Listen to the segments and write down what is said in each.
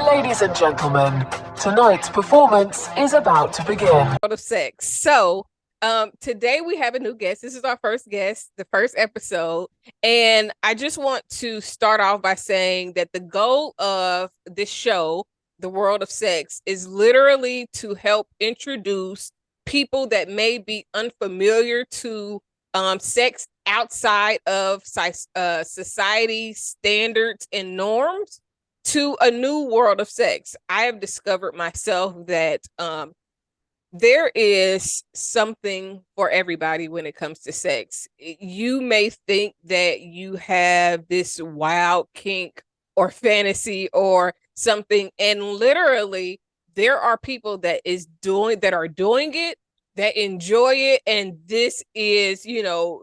Ladies and gentlemen, tonight's performance is about to begin. World of sex. So, today we have a new guest. This is our first guest, the first episode, and I just want to start off by saying that the goal of this show, The World of Sex, is literally to help introduce people that may be unfamiliar to sex outside of society standards and norms to a new world of sex. I have discovered myself that there is something for everybody when it comes to sex. You may think that you have this wild kink or fantasy or something, and literally there are people that are doing it, that enjoy it, and this is,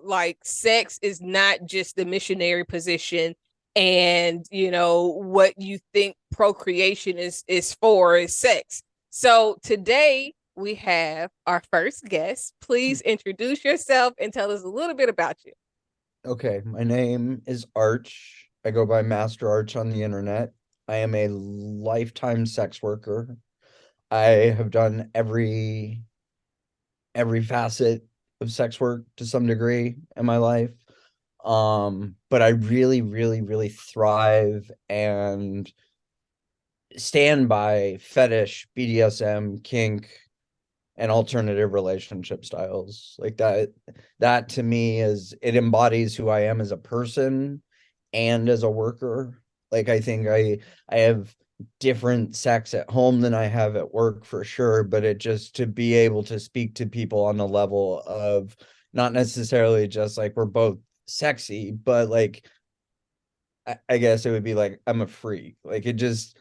like, sex is not just the missionary position, and what you think procreation is for is sex. So today we have our first guest. Please introduce yourself and tell us a little bit about you. Okay, my name is Arch. I go by Master Arch on the internet. I am a lifetime sex worker. I have done every facet of sex work to some degree in my life. But I really, really, really thrive and stand by fetish, BDSM, kink, and alternative relationship styles. Like that to me it embodies who I am as a person and as a worker. Like, I think I have different sex at home than I have at work for sure, but it just to be able to speak to people on the level of not necessarily just like we're both sexy, but like I guess it would be like I'm a freak. Like, it just,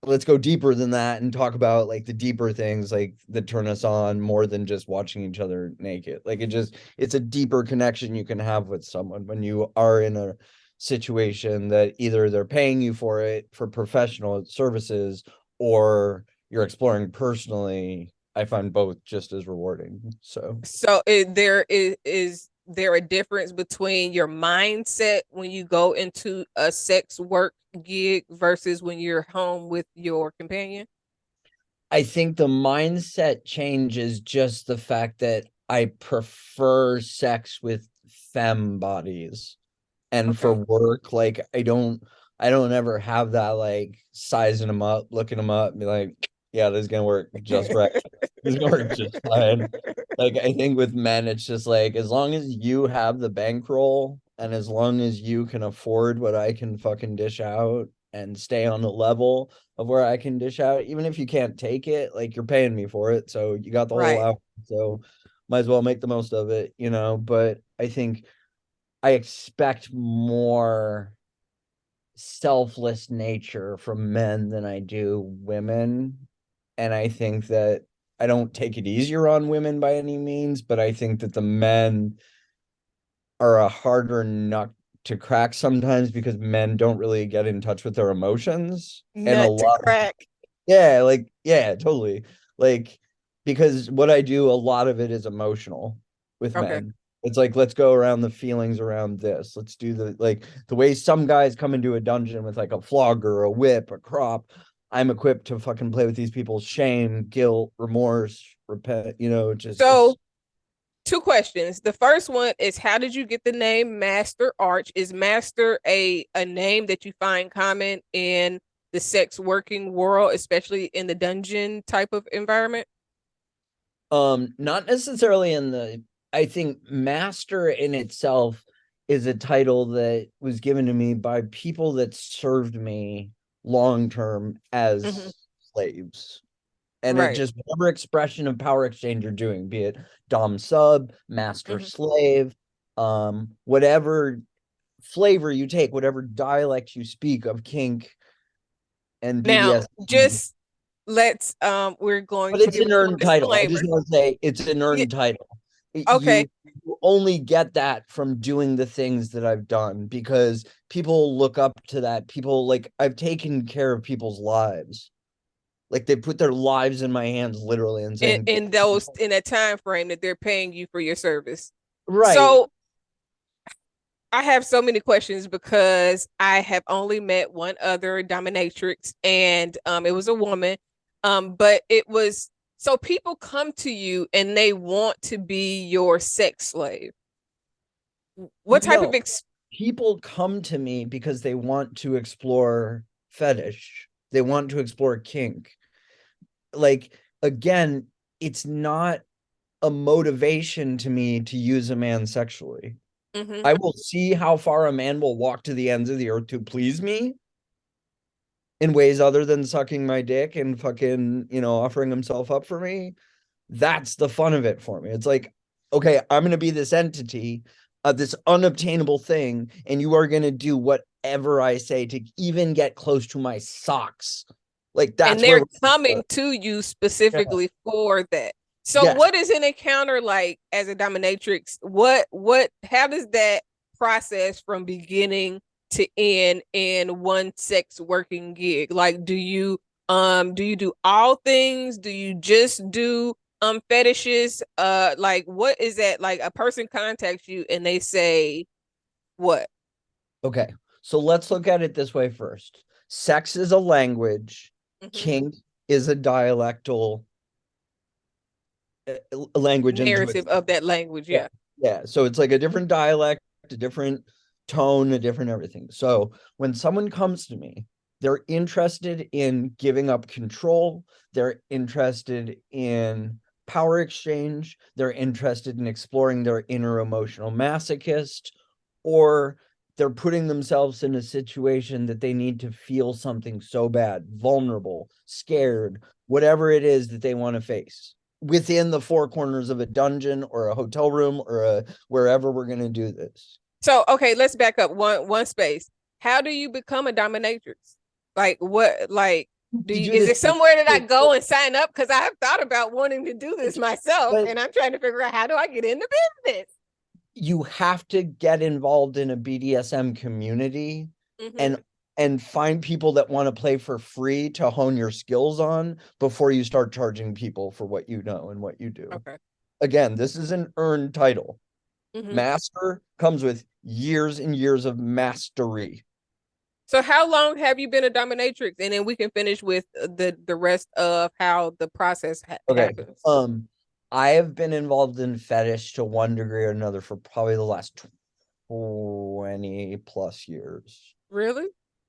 let's go deeper than that and talk about like the deeper things like that turn us on more than just watching each other naked. Like, it's a deeper connection you can have with someone when you are in a situation that either they're paying you for it for professional services or you're exploring personally. I find both just as rewarding. So Is there a difference between your mindset when you go into a sex work gig versus when you're home with your companion? I think the mindset change is just the fact that I prefer sex with femme bodies. And for Okay. work, like I don't ever have that like sizing them up, looking them up, and be like, yeah, this is gonna work just right. This is gonna work just fine. Like, I think with men, it's just like as long as you have the bankroll and as long as you can afford what I can fucking dish out and stay on the level of where I can dish out, even if you can't take it, like, you're paying me for it. So you got the whole Right. out. So might as well make the most of it. But I think I expect more selfless nature from men than I do women. And I think that I don't take it easier on women by any means, but I think that the men are a harder nut to crack sometimes because men don't really get in touch with their emotions. And a Nut to lot of, crack. yeah, like, yeah, totally. Like, because what I do, a lot of it is emotional with Okay. men. It's like, let's go around the feelings around this. Let's do the way some guys come into a dungeon with like a flogger, a whip, a crop. I'm equipped to fucking play with these people's shame, guilt, remorse, repent, just So it's two questions. The first one is, how did you get the name Master Arch? Is Master a name that you find common in the sex working world, especially in the dungeon type of environment? not necessarily in the I think master in itself is a title that was given to me by people that served me long term Hmm. as slaves. And it Right. just, whatever expression of power exchange you're doing, be it dom sub, master Hmm. slave, whatever flavor you take, whatever dialect you speak of kink and Now, BDSM. just we're going But to it's give an a quick earned title. I just disclaimer. want to say it's an Yeah, earned title. okay. You only get that from doing the things that I've done because people look up to that. People, like, I've taken care of people's lives. Like, they put their lives in my hands literally and saying, In that time frame that they're paying you for your service. right. So I have so many questions because I have only met one other dominatrix, and it was a woman. But it was so people come to you and they want to be your sex slave. What type of No, people come to me because they want to explore fetish. They want to explore kink. Like, again, it's not a motivation to me to use a man sexually. Mhm. I will see how far a man will walk to the ends of the earth to please me in ways other than sucking my dick and fucking, offering himself up for me. That's the fun of it for me. It's like, okay, I'm going to be this entity, this unobtainable thing, and you are going to do whatever I say to even get close to my socks. Like, And that's where they're coming to you yeah. specifically for that. So Yes. what is an encounter like as a dominatrix? How does that process from beginning to end in one sex working gig? Like, do you do all things? Do you just do fetishes? Like, what is that? Like, a person contacts you and they say what? Okay. So let's look at it this way first. Sex is a language, Mhm. kink is a dialectal language into Narrative itself. of that language, Yeah. yeah. Yeah. So it's like a different dialect, a different tone, a different everything. So when someone comes to me, they're interested in giving up control. They're interested in power exchange. They're interested in exploring their inner emotional masochist, or they're putting themselves in a situation that they need to feel something so bad, vulnerable, scared, whatever it is that they want to face within the four corners of a dungeon or a hotel room or wherever we're going to do this. So, okay, let's back up one space. How do you become a dominatrix? Like what You do is this there somewhere that I go and sign up? Because I have thought about wanting to do this myself but and I'm trying to figure out how do I get into business? you have to get involved in a BDSM community Mm-hmm. and find people that want to play for free to hone your skills on before you start charging people for what you know and what you do. Okay. Again, this is an earned title. Mm-hmm. Master comes with years and years of mastery. So how long have you been a dominatrix? And then we can finish with the rest of how the process Okay. happens. I have been involved in fetish to one degree or another for probably the last 20 plus years. Really?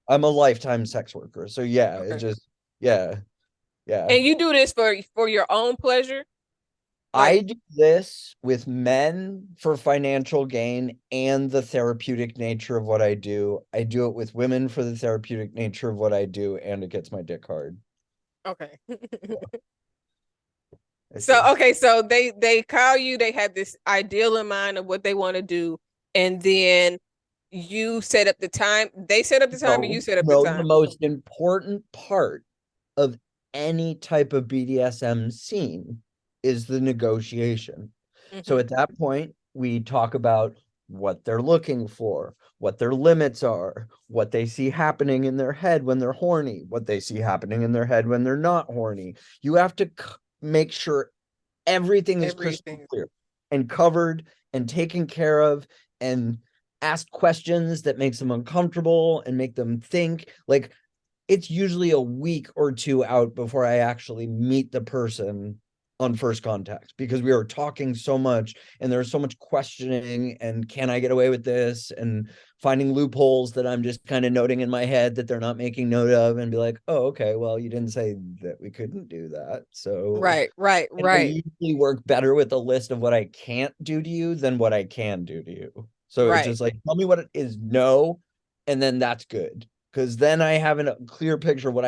I'm a lifetime sex worker. So yeah, it Okay. just yeah, yeah. And you do this for your own pleasure? I Like, do this with men for financial gain and the therapeutic nature of what I do. I do it with women for the therapeutic nature of what I do, and it gets my dick hard. okay. It's So just okay, so they call you, they have this ideal in mind of what they want to do, and then you set up the time, they set up the time, or you no, set up the no, the time. most important part of any type of BDSM scene is the negotiation. So Mm-hmm. at that point, we talk about what they're looking for, what their limits are, what they see happening in their head when they're horny, what they see happening in their head when they're not horny. You have to make sure everything is crystal Everything. clear and covered and taken care of, and ask questions that makes them uncomfortable and make them think. Like, it's usually a week or two out before I actually meet the person on first contact, because we are talking so much and there's so much questioning and can I get away with this, and finding loopholes that I'm just kind of noting in my head that they're not making note of, and be like, oh, okay, well, you didn't say that we couldn't do that. So, Right, right, and I right, usually work better with a list of what I can't do to you than what I can do to you. So it's right. just like, tell me what it is, no, and then that's good. Because then I have a clear picture of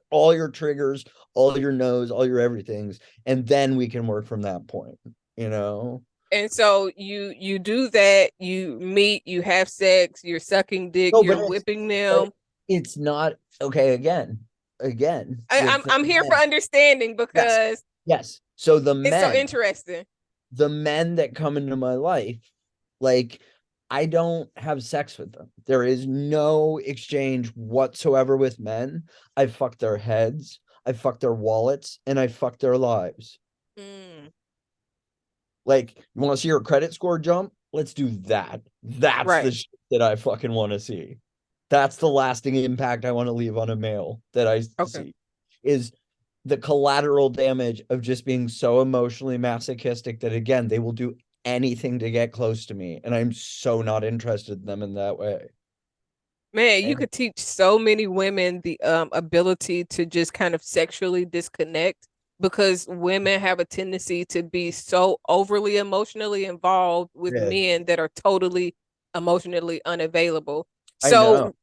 all your triggers, all your no's, all your everythings, and then we can work from that point, you know? And so you do that, you meet, you have sex, you're sucking dick, No, you're whipping but them. it's not okay. Again, with the I'm here for men. understanding Yes, because yes. So it's so interesting. the men that come into my life, like, I don't have sex with them. There is no exchange whatsoever with men. I fuck their heads, I fuck their wallets, and I fuck their lives. Mm, Like, you want to see your credit score jump? Let's do that. That's the right. shit that I fucking want to see. That's the lasting impact I want to leave on a male that I see, is the collateral damage of just being so emotionally masochistic that, again, they will do anything to get close to me, and I'm so not interested in them in that way. Man, you could teach so many women the ability to just kind of sexually disconnect, because women have a tendency to be so overly emotionally involved with Yeah. men that are totally emotionally unavailable. I know.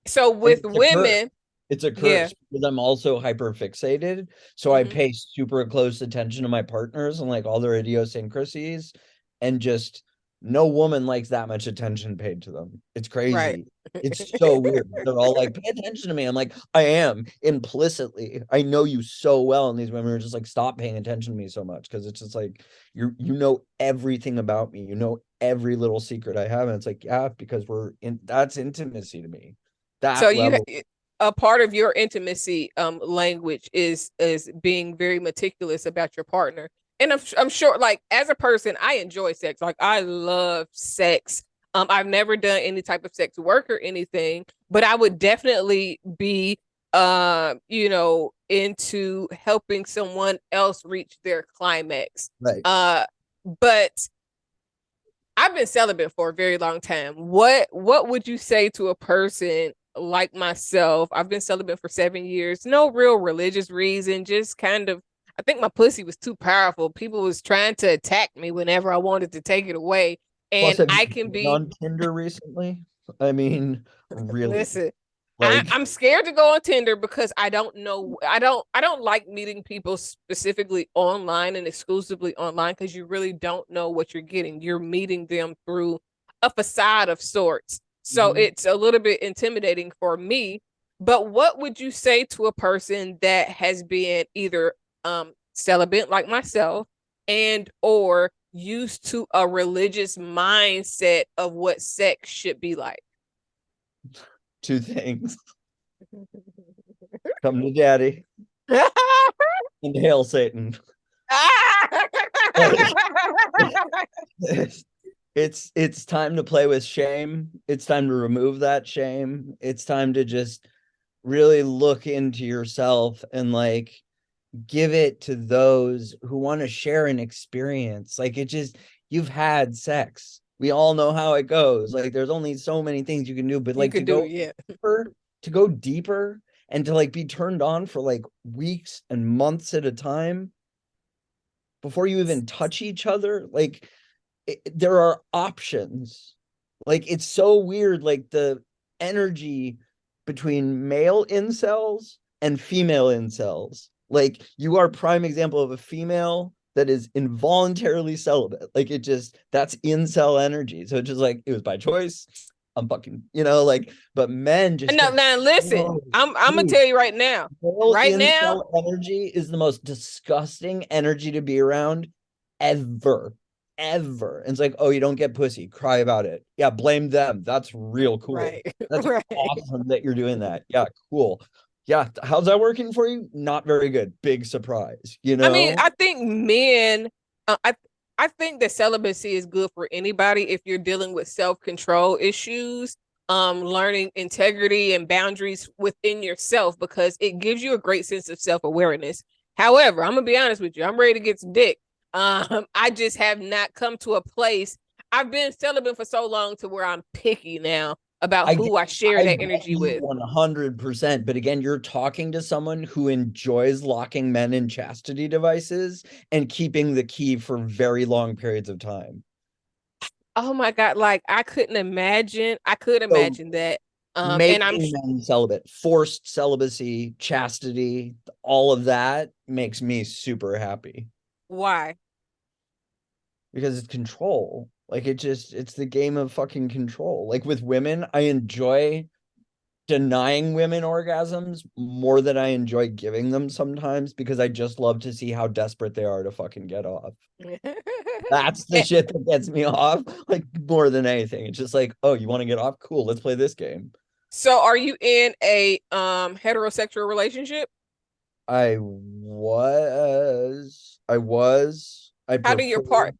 So with women, it's a yeah, curse because I'm also hyper fixated. So I pay super close attention to my partners and like all their idiosyncrasies, and just no woman likes that much attention paid to them. It's crazy. right. It's so weird. They're all like, pay attention to me. I'm like, I am implicitly. I know you so well. And these women are just like, stop paying attention to me so much. Cause it's just like, you know everything about me. You know every little secret I have. And it's like, yeah, because that's intimacy to me. So That level. a part of your intimacy language is being very meticulous about your partner. And I'm sure, like, as a person, I enjoy sex. Like, I love sex. I've never done any type of sex work or anything, but I would definitely be into helping someone else reach their climax. Right. But I've been celibate for a very long time. What would you say to a person like myself? I've been celibate for 7 years. No real religious reason, just kind of, I think my pussy was too powerful. People was trying to attack me whenever I wanted to take it away. Plus, And have I you can been be, on Tinder recently? I mean, really, listen, like, I'm scared to go on Tinder because I don't know. I don't like meeting people specifically online and exclusively online, because you really don't know what you're getting. You're meeting them through a facade of sorts. So it's a little bit intimidating for me. But what would you say to a person that has been either celibate like myself, and or used to a religious mindset of what sex should be like? two things. Come to daddy and hail Satan. Like, it's time to play with shame. It's time to remove that shame. It's time to just really look into yourself and like give it to those who want to share an experience. Like, you've had sex. We all know how it goes. Like, there's only so many things you can do, but like to go deeper and to like be turned on for like weeks and months at a time before you even touch each other. Like, there are options. Like, it's so weird, like the energy between male incels and female incels. Like, you are a prime example of a female that is involuntarily celibate. Like, that's incel energy. So it's just like, it was by choice. I'm fucking, like, but men just No, get now listen, so I'm gonna huge. tell you right now. Male Right now, incel energy is the most disgusting energy to be around ever. Ever. And it's like, oh, you don't get pussy, cry about it. Yeah, blame them. That's real cool. right, That's right. awesome that you're doing that. Yeah, cool. Yeah, how's that working for you? Not very good. Big surprise, I mean, I think men, I think that celibacy is good for anybody if you're dealing with self-control issues, learning integrity and boundaries within yourself, because it gives you a great sense of self-awareness. However, I'm gonna be honest with you, I'm ready to get some dick. I just have not come to a place. I've been celibate for so long to where I'm picky now about who I share that energy with. 100%. But again, you're talking to someone who enjoys locking men in chastity devices and keeping the key for very long periods of time. Oh my God, like I couldn't imagine. I could So imagine that. And I'm making men celibate, forced celibacy, chastity, all of that makes me super happy why? because it's control. Like, it's the game of fucking control. Like, with women, I enjoy denying women orgasms more than I enjoy giving them sometimes, because I just love to see how desperate they are to fucking get off. That's the shit that gets me off, like, more than anything. It's just like, oh, you want to get off? Cool, let's play this game. So are you in a heterosexual relationship? I was. I How do your prefer. part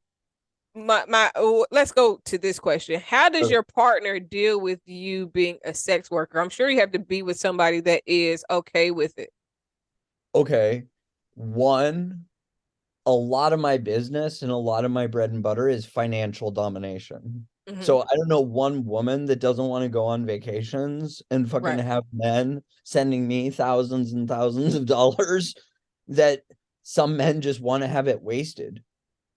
let's go to this question. How does your partner deal with you being a sex worker? I'm sure you have to be with somebody that is okay with it. Okay. One, a lot of my business and a lot of my bread and butter is financial domination. Mm-hmm. So I don't know one woman that doesn't want to go on vacations and fucking Right. have men sending me thousands and thousands of dollars, that some men just want to have it wasted.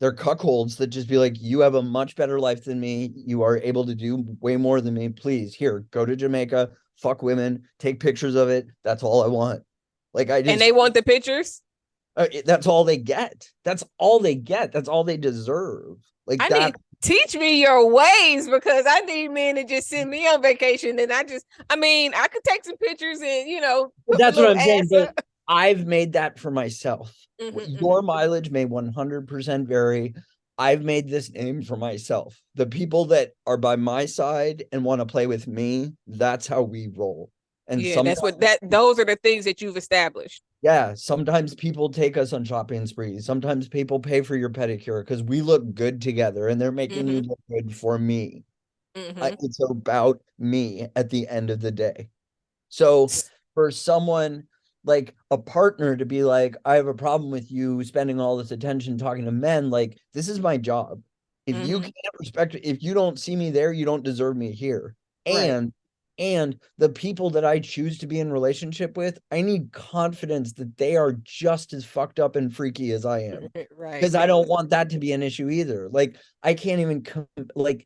They're cuckolds that just be like, you have a much better life than me. You are able to do way more than me. Please, here, go to Jamaica, fuck women, take pictures of it. That's all I want. Like, And they want the pictures. that's all they get. That's all they get. That's all they deserve. Like I that. need teach me your ways, because I need men to just send me on vacation. And I mean, I could take some pictures and, put my That's what little I'm saying. ass But up. I've made that for myself. Mm-hmm, Your mileage may 100% vary. I've made this name for myself. The people that are by my side and want to play with me, that's how we roll. And Yeah, sometimes, those are the things that you've established. yeah, sometimes people take us on shopping sprees. Sometimes people pay for your pedicure because we look good together and they're making Mm-hmm, you look good for me. mm-hmm. It's about me at the end of the day. So for someone like a partner to be like, I have a problem with you spending all this attention talking to men, like, this is my job. If you Mm-hmm. can't respect, if you don't see me there, you don't deserve me here. Right. And the people that I choose to be in relationship with, I need confidence that they are just as fucked up and freaky as I am. Right. Because I don't want that to be an issue either. Like, I can't even like,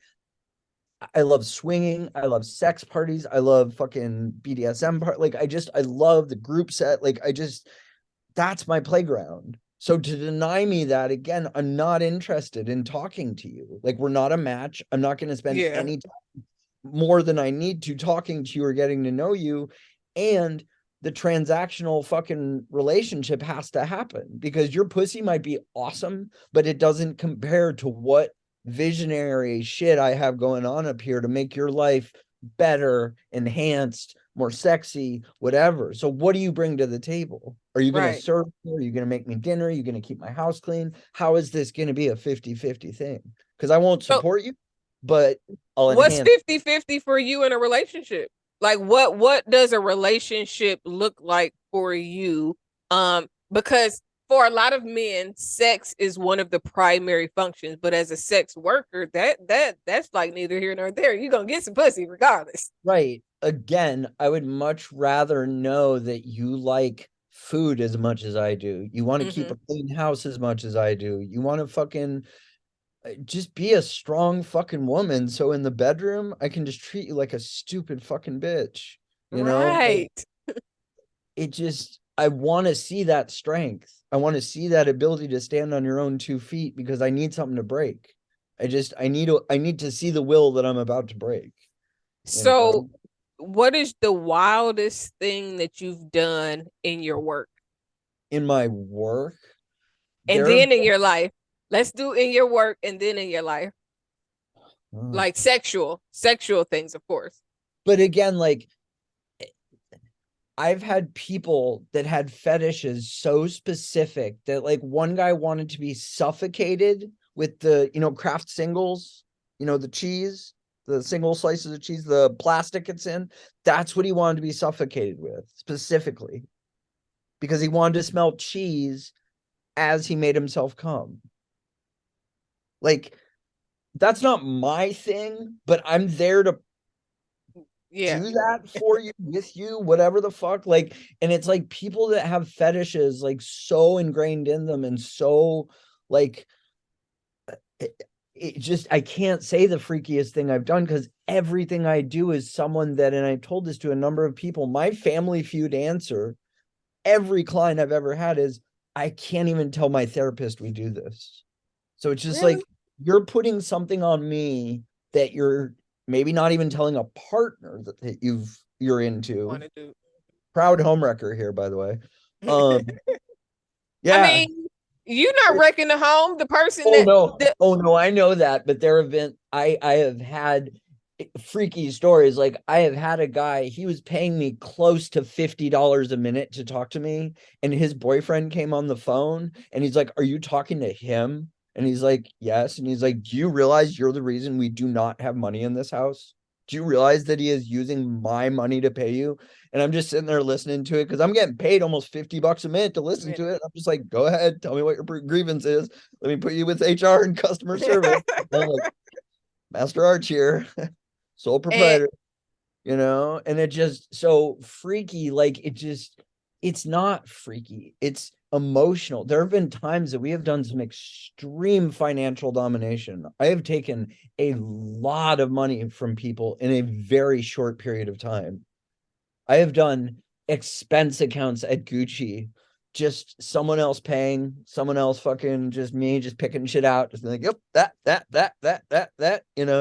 I love swinging. I love sex parties. I love fucking BDSM part. Like, I love the group set. Like, that's my playground. So to deny me that, again, I'm not interested in talking to you. Like, we're not a match. I'm not going to spend Yeah. any time more than I need to talking to you or getting to know you. And the transactional fucking relationship has to happen, because your pussy might be awesome, but it doesn't compare to what visionary shit I have going on up here to make your life better, enhanced, more sexy, whatever. So what do you bring to the table? Are you going to Right. serve me? Are you going to make me dinner? Are you going to keep my house clean? How is this going to be a 50-50 thing? Because I won't So support you, but I'll what's enhance. 50-50 for you in a relationship? Like what does a relationship look like for you? Because for a lot of men, sex is one of the primary functions, but as a sex worker, that's like neither here nor there. You're gonna get some pussy regardless. Right. Again, I would much rather know that you like food as much as I do. You want to keep Mm-hmm. a clean house as much as I do. You want to fucking just be a strong fucking woman. So in the bedroom, I can just treat you like a stupid fucking bitch. You know, like, Right. I want to see that strength. I want to see that ability to stand on your own 2 feet, because I need something to break. I need to see the will that I'm about to break, you So know? what is the wildest thing that you've done in your work? In my work, And there have then in your life. Let's do in your work and then in your life. been, Like sexual things, of course. but again, like, I've had people that had fetishes so specific that, like, one guy wanted to be suffocated with the, Kraft singles, the cheese, the single slices of cheese, the plastic it's in. That's what he wanted to be suffocated with specifically, because he wanted to smell cheese as he made himself come. Like, that's not my thing, but I'm there to Yeah. do that for you, with you, whatever the fuck. Like, and it's like people that have fetishes like so ingrained in them, and so like it just, I can't say the freakiest thing I've done, because everything I do is someone that, and I've told this to a number of people, my Family Feud answer, every client I've ever had is, I can't even tell my therapist we do this. So it's just Really? like, you're putting something on me that you're maybe not even telling a partner that you're into. Want to do. Proud homewrecker here, by the way. Um, I yeah. mean, you're not wrecking the home. The person Oh that no. the Oh no, I know that, but there have been, I have had freaky stories. Like, I have had a guy, he was paying me close to $50 a minute to talk to me, and his boyfriend came on the phone and he's like, "Are you talking to him?" And he's like, yes. And he's like, do you realize you're the reason we do not have money in this house? Do you realize that he is using my money to pay you? And I'm just sitting there listening to it because I'm getting paid almost $50 a minute to listen to it. I'm just like, go ahead, tell me what your grievance is. Let me put you with HR and customer service. I'm like, Master Arch here, sole proprietor, and it just so freaky. Like it's not freaky. It's emotional. There have been times that we have done some extreme financial domination. I have taken a lot of money from people in a very short period of time. I have done expense accounts at Gucci, just someone else paying, someone else fucking just me, just picking shit out, just like, yep, that,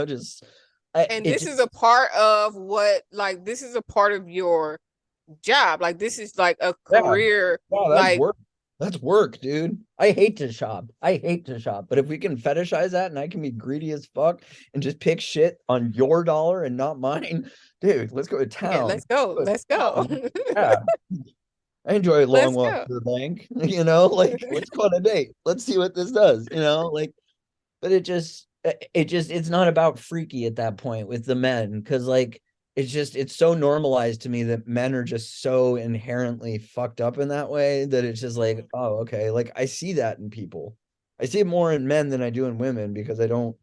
just. And this is a part of this is a part of your job. Like this is like a career. Yeah, that's work. That's work, dude. I hate to shop. But if we can fetishize that and I can be greedy as fuck and just pick shit on your dollar and not mine, dude, let's go to town. Yeah, let's go. Yeah. I enjoy a long walk to the bank, let's go on a date. Let's see what this does, but it's not about freaky at that point with the men. Cause it's so normalized to me that men are just so inherently fucked up in that way that it's just like, oh, okay. Like I see that in people. I see it more in men than I do in women because I don't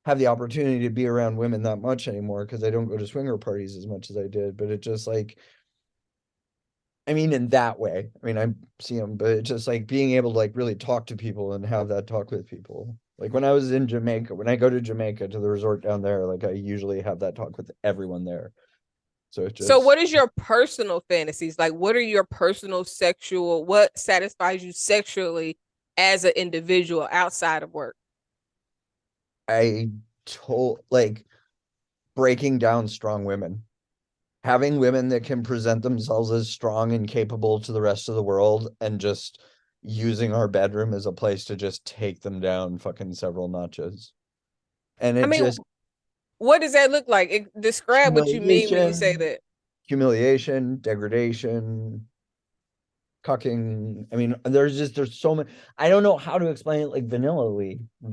have the opportunity to be around women that much anymore because I don't go to swinger parties as much as I did. But it just in that way, I see them, but it's just like being able to really talk to people and have that talk with people. Like when I was in Jamaica, when I go to Jamaica to the resort down there, I usually have that talk with everyone there. So it's just. So what is your personal fantasies? Like, what are your personal what satisfies you sexually as an individual outside of work? Breaking down strong women. Having women that can present themselves as strong and capable to the rest of the world and just using our bedroom as a place to just take them down fucking several notches. And what does that look like? Describe what you mean when you say that. Humiliation, degradation, cucking. There's so many. I don't know how to explain it like vanilla-ly. I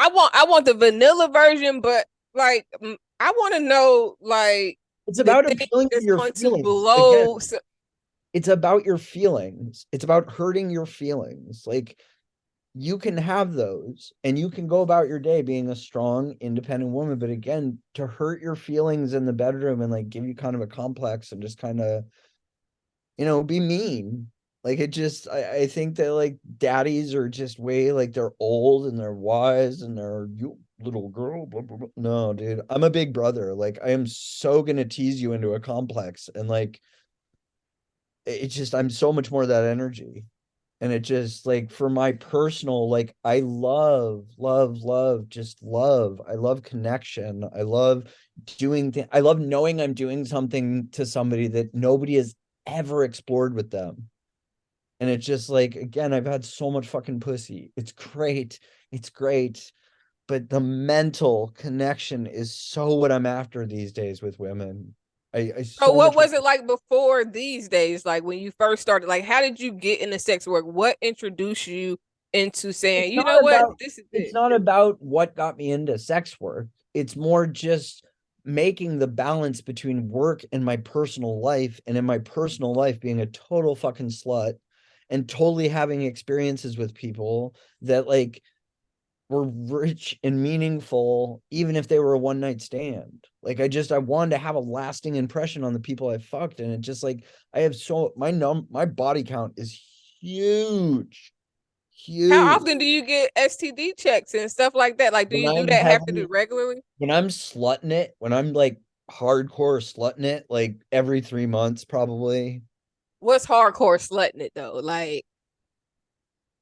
want the vanilla version, but I want to know it's about appealing to your feelings. It's about your feelings. It's about hurting your feelings. You can have those and you can go about your day being a strong, independent woman. But again, to hurt your feelings in the bedroom and give you kind of a complex and just kind of, be mean. I think that daddies are just way they're old and they're wise and they're you little girl, blah, blah, blah. No, dude, I'm a big brother. I am so gonna tease you into a complex and it's just I'm so much more of that energy. And it just for my personal, I love just love. I love connection. I love doing things. I love knowing I'm doing something to somebody that nobody has ever explored with them. And it's just again, I've had so much fucking pussy. It's great. But the mental connection is so what I'm after these days with women. So what was it like before these days? Like when you first started, how did you get into sex work? What introduced you into saying, you know what, this is it? It's not about what got me into sex work. It's more just making the balance between work and my personal life, and in my personal life being a total fucking slut and totally having experiences with people that were rich and meaningful, even if they were a one-night stand. I wanted to have a lasting impression on the people I fucked. And it just I have my body count is huge. How often do you get STD checks and stuff like that? Do you do that have to do regularly? When I'm slutting it, when I'm hardcore slutting it, every 3 months probably. What's hardcore slutting it though?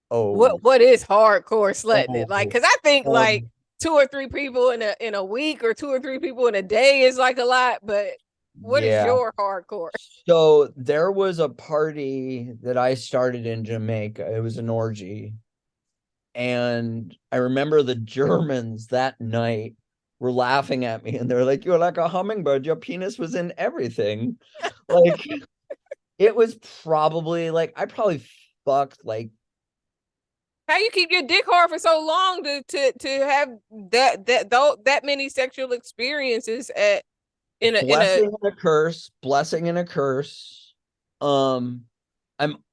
Oh, what is hardcore slutting it? Because I think 2 or 3 people in a week or 2 or 3 people in a day is a lot, but what is your hardcore? So there was a party that I started in Jamaica. It was an orgy. And I remember the Germans that night were laughing at me and they're like, "You're like a hummingbird. Your penis was in everything." It was probably I probably fucked How you keep your dick hard for so long to have that many sexual experiences at in a Blessing and a curse, blessing and a curse. I'm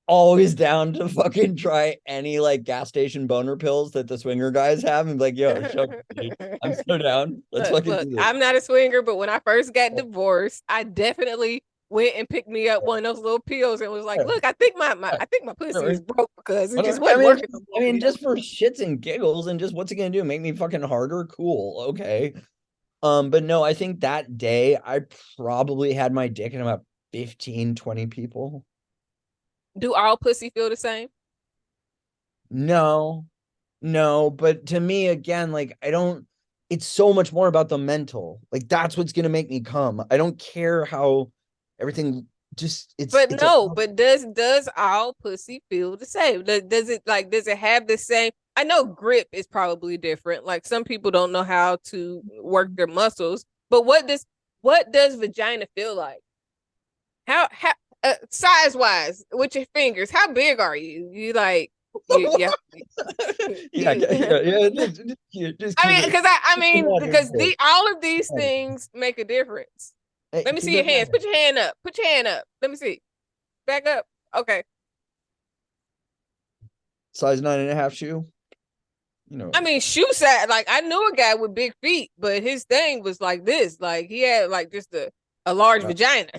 always down to fucking try any like gas station boner pills that the swinger guys have and be like, yo, show me. I'm so down. Let's fucking Look, do this. I'm not a swinger, but when I first got divorced, I definitely went and picked me up one of those little pills and was like, look, I think my pussy is broke because it just wasn't working. I mean, just for shits and giggles and just what's it gonna do? Make me fucking harder? Cool. Okay. But no, I think that day I probably had my dick in about 15, 20 people. Do all pussy feel the same? No, but to me, again, like it's so much more about the mental. Like that's what's gonna make me come. I don't care how everything just But it's no, but does all pussy feel the same? Does it have the same? I know grip is probably different. Like some people don't know how to work their muscles, but what does vagina feel like? How size wise with your fingers? How big are you? You like yeah. yeah, just I keep mean, it. because all of these things make a difference. Let me see your hands. Put your hand up. Put your hand up. Let me see. Back up. Okay. Size 9.5 shoe. I mean, shoe size. Like I knew a guy with big feet, but his thing was like this. Like he had like just a large vagina.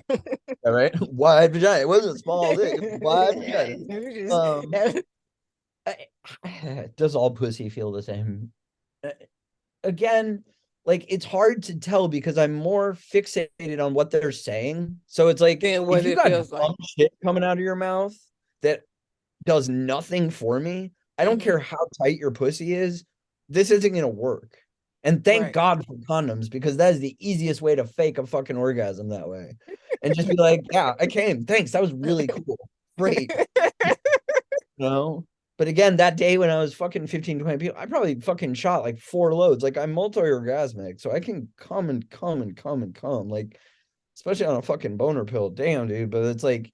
All right, wide vagina. It wasn't small dick. Wide vagina. Does all pussy feel the same? Again, like it's hard to tell because I'm more fixated on what they're saying. So it's like if you got dumb shit coming out of your mouth that does nothing for me, I don't care how tight your pussy is, this isn't gonna work. And thank God for condoms, because that is the easiest way to fake a fucking orgasm that way. And just be like, yeah, I came. Thanks. That was really cool. Great. But again, that day when I was fucking 15, 20 people, I probably fucking shot like 4 loads. Like I'm multi-orgasmic, so I can come and come and come and come. Like, especially on a fucking boner pill. Damn, dude. But it's like,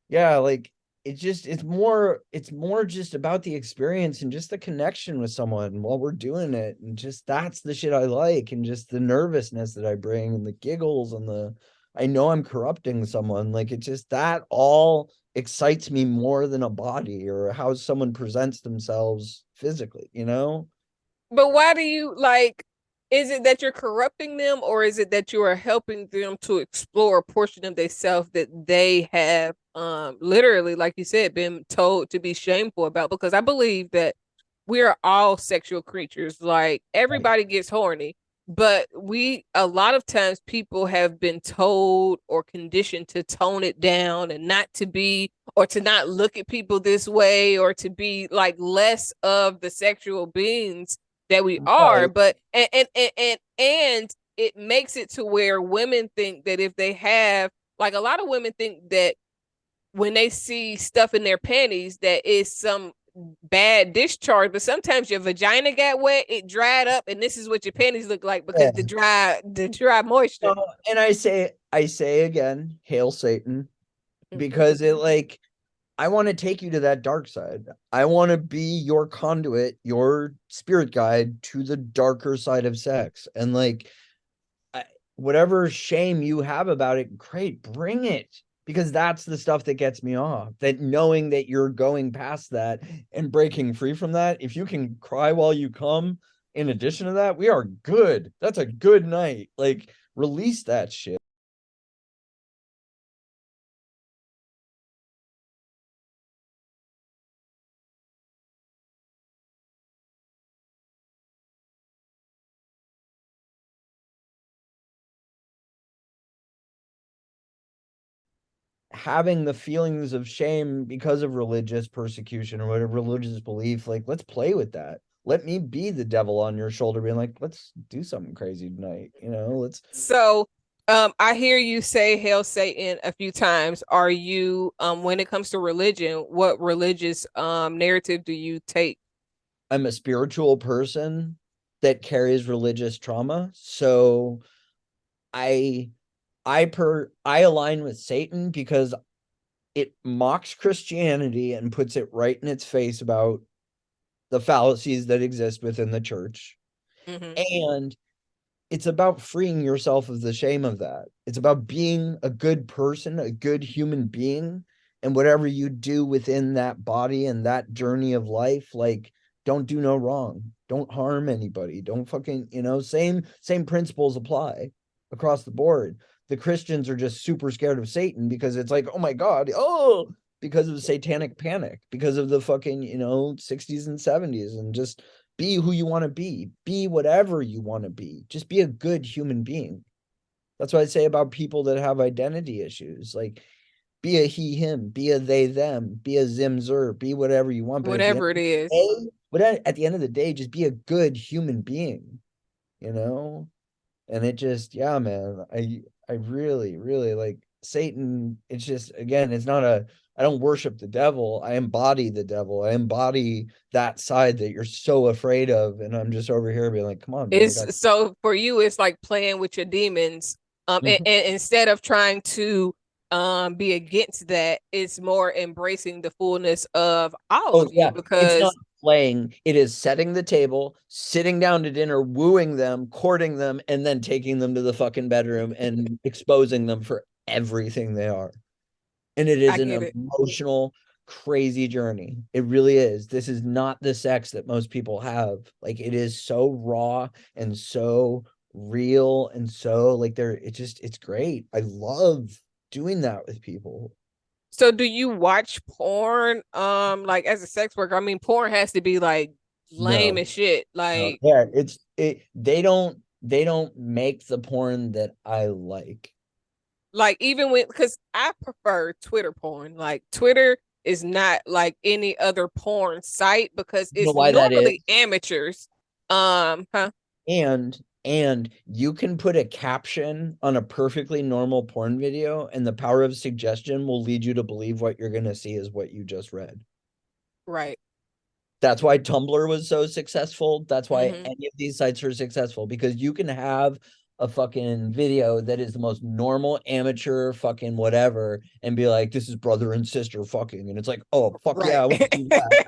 yeah, like it's more just about the experience and just the connection with someone while we're doing it. And just that's the shit I like, and just the nervousness that I bring and the giggles and I know I'm corrupting someone. Like it just that all excites me more than a body or how someone presents themselves physically, But why do you like? Is it that you're corrupting them, or is it that you are helping them to explore a portion of themselves that they have, literally, like you said, been told to be shameful about? Because I believe that we are all sexual creatures. Like everybody gets horny, but a lot of times people have been told or conditioned to tone it down and not to be, or to not look at people this way, or to be like less of the sexual beings that we are. But and it makes it to where women think that if they have, like, a lot of women think that when they see stuff in their panties that is some bad discharge. But sometimes your vagina got wet, it dried up, and this is what your panties look like because the dry moisture. And I say again, hail Satan, because it like I want to take you to that dark side. I want to be your conduit, your spirit guide to the darker side of sex. And like, whatever shame you have about it, great, bring it. Because that's the stuff that gets me off. That knowing that you're going past that and breaking free from that, if you can cry while you come, in addition to that, we are good. That's a good night. Like, release that shit. Having the feelings of shame because of religious persecution or whatever religious belief, like let's play with that. Let me be the devil on your shoulder, being like, let's do something crazy tonight. Let's. So I hear you say hail Satan a few times. Are you when it comes to religion, what religious narrative do you take? I'm a spiritual person that carries religious trauma, so I I align with Satan because it mocks Christianity and puts it right in its face about the fallacies that exist within the church. And it's about freeing yourself of the shame of that. It's about being a good person, a good human being, and whatever you do within that body and that journey of life, like, don't do no wrong. Don't harm anybody. Don't fucking, same principles apply across the board. The Christians are just super scared of Satan because it's like, oh my God, because of the satanic panic, because of the fucking, 60s and 70s, and just be who you want to be whatever you want to be, just be a good human being. That's what I say about people that have identity issues. Like, be a he, him, be a they, them, be a zim, zer, be whatever you want. But Whatever it is. at the end of the day, just be a good human being, And it just, yeah, man, I really, really like Satan. It's just, again, it's not I don't worship the devil. I embody the devil. I embody that side that you're so afraid of. And I'm just over here being like, come on, man. So for you, it's like playing with your demons. And instead of trying to be against that, it's more embracing the fullness of all of you, because it's not playing, it is setting the table, sitting down to dinner, wooing them, courting them, and then taking them to the fucking bedroom and exposing them for everything they are. And it is an emotional, crazy journey. It really is. This is not the sex that most people have. Like, it is so raw and so real and so like it's great. I love doing that with people. So do you watch porn like as a sex worker? I mean, porn has to be like lame as shit. Like, yeah, they don't make the porn that I like. Like, even when, because I prefer Twitter porn. Like, Twitter is not like any other porn site because it's normally amateurs. And you can put a caption on a perfectly normal porn video, and the power of suggestion will lead you to believe what you're going to see is what you just read. Right. That's why Tumblr was so successful. That's why any of these sites are successful, because you can have a fucking video that is the most normal amateur fucking whatever and be like, this is brother and sister fucking, and it's like, oh fuck right. Yeah, I want to do that.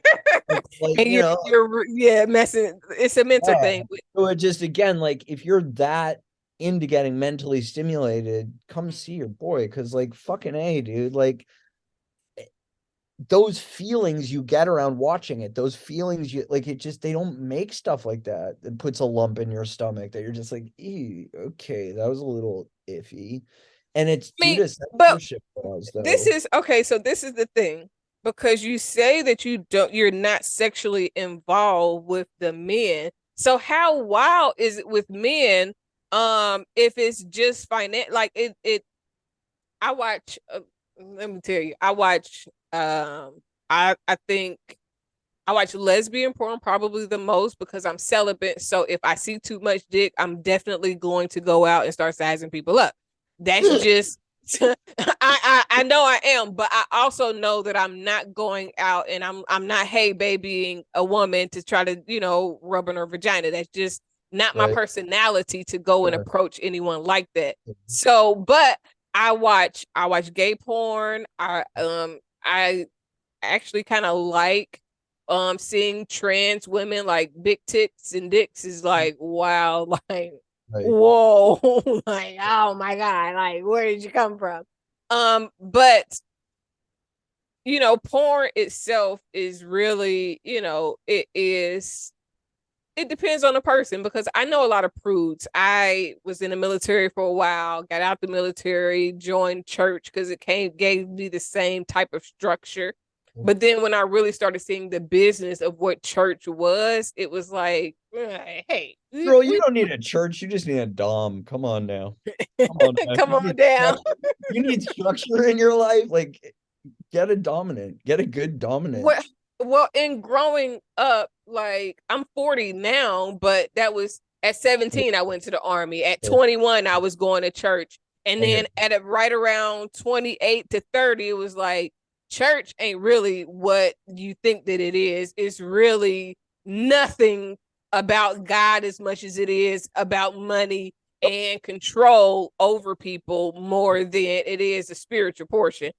Like, and you're messing. It's a mental thing. So it just, again, like, if you're that into getting mentally stimulated, come see your boy, because like, fucking A, dude, like, those feelings you get around watching it, those feelings you like, it just, they don't make stuff like that. It puts a lump in your stomach that you're just like, okay, that was a little iffy. And it's due to censorship laws, though. This is okay. So this is the thing, because you say that you're not sexually involved with the men. So how wild is it with men? If it's just like I watch. Let me tell you, I watch. I think I watch lesbian porn probably the most because I'm celibate. So if I see too much dick, I'm definitely going to go out and start sizing people up. That's just I know I am, but I also know that I'm not going out and I'm not hey babying a woman to try to rub on her vagina. That's just not my personality to go and approach anyone like that. So, but I watch gay porn. I actually kind of like seeing trans women, like big tits and dicks is like, wow, like whoa, like, oh my God, like, where did you come from? But porn itself is really, it depends on the person, because I know a lot of prudes. I was in the military for a while, got out the military, joined church because it gave me the same type of structure. But then when I really started seeing the business of what church was, it was like, hey, girl, you don't need a church. You just need a dom. Come on now. Come on, Come on down. You need structure in your life. Like, get a dominant. Get a good dominant. Well, in growing up, like, I'm 40 now, but that was at 17, I went to the army. At 21, I was going to church. And then right around 28 to 30, it was like, church ain't really what you think that it is. It's really nothing about God as much as it is about money and control over people more than it is a spiritual portion.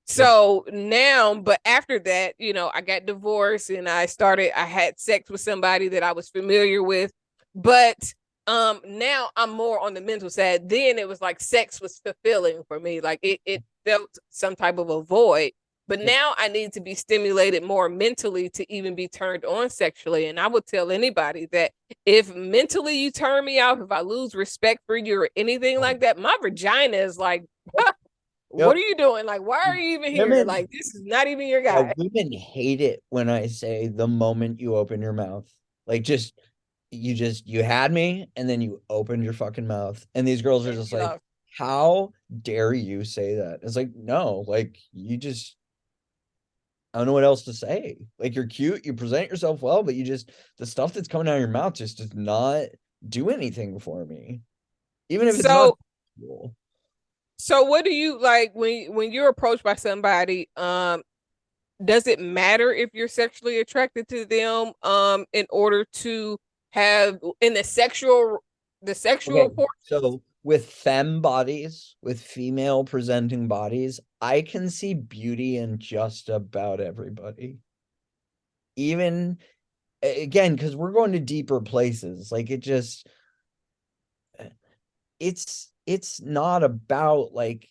So now, but after that, I got divorced and I had sex with somebody that I was familiar with. But now I'm more on the mental side. Then it was like sex was fulfilling for me. Like it felt some type of a void. But now I need to be stimulated more mentally to even be turned on sexually. And I would tell anybody that if mentally you turn me off, if I lose respect for you or anything like that, my vagina is like, what are you doing? Like, why are you even here? Women, Like, this is not even your guy. women hate it when I say the moment you open your mouth. Like you had me and then you opened your fucking mouth. And these girls are just like, how dare you say that? It's like, no, like I don't know what else to say. Like you're cute, you present yourself well, but the stuff that's coming out of your mouth just does not do anything for me. Even if it's not cool. So what do you like when you're approached by somebody? Does it matter if you're sexually attracted to them? In order to have in the sexual portion? So with femme bodies, with female presenting bodies, I can see beauty in just about everybody. Even again, because we're going to deeper places. Like it's not about like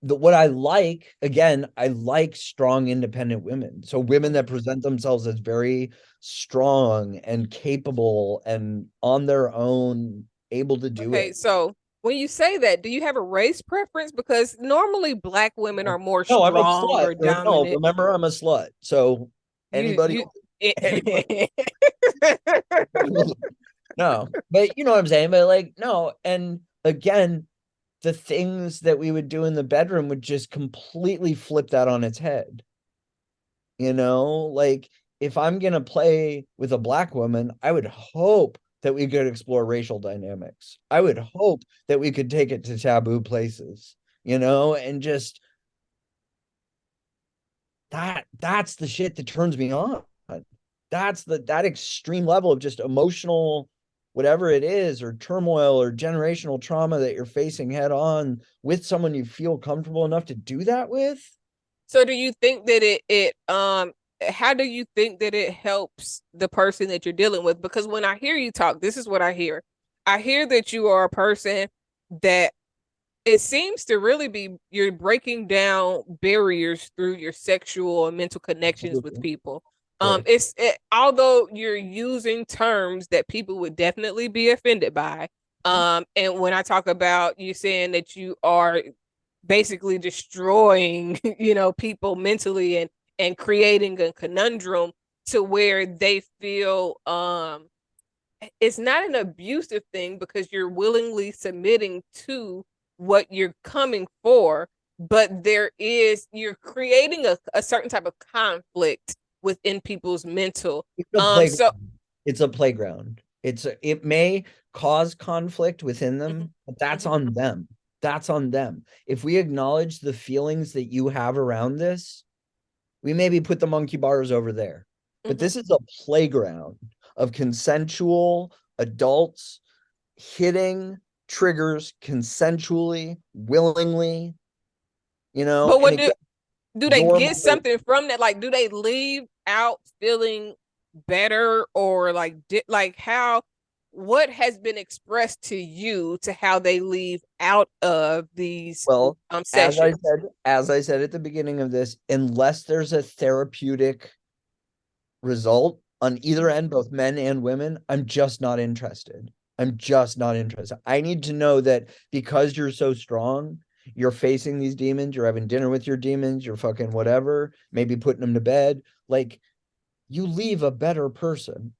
what I like. Again, I like strong, independent women. So women that present themselves as very strong and capable and on their own, able to do it. So when you say that, do you have a race preference? Because normally black women are more No, I'm a strong slut. or No, dominant. remember, I'm a slut. So anybody, anybody no, but you know what I'm saying? But like, no. And again, the things that we would do in the bedroom would just completely flip that on its head. Like if I'm going to play with a black woman, I would hope that we could explore racial dynamics. I would hope that we could take it to taboo places, and just that's the shit that turns me on. That's that extreme level of just emotional, whatever it is, or turmoil or generational trauma that you're facing head on with someone you feel comfortable enough to do that with. So do you think that how do you think that it helps the person that you're dealing with? Because when I hear you talk, this is what I hear. I hear that you are a person that it seems to really be you're breaking down barriers through your sexual and mental connections with people. Although you're using terms that people would definitely be offended by. And when I talk about you saying that you are basically destroying, people mentally and creating a conundrum to where they feel it's not an abusive thing because you're willingly submitting to what you're coming for, but you're creating a certain type of conflict within people's mental. It's a playground. It may cause conflict within them, but that's on them. That's on them. If we acknowledge the feelings that you have around this, we maybe put the monkey bars over there. But this is a playground of consensual adults hitting triggers consensually, willingly, But what and do they get something from that? Like, do they leave out feeling better or like what has been expressed to you to how they leave out of these sessions? As I said at the beginning of this, unless there's a therapeutic result on either end, both men and women, I'm just not interested. I need to know that because you're so strong, you're facing these demons, you're having dinner with your demons, you're fucking whatever, maybe putting them to bed. Like, you leave a better person.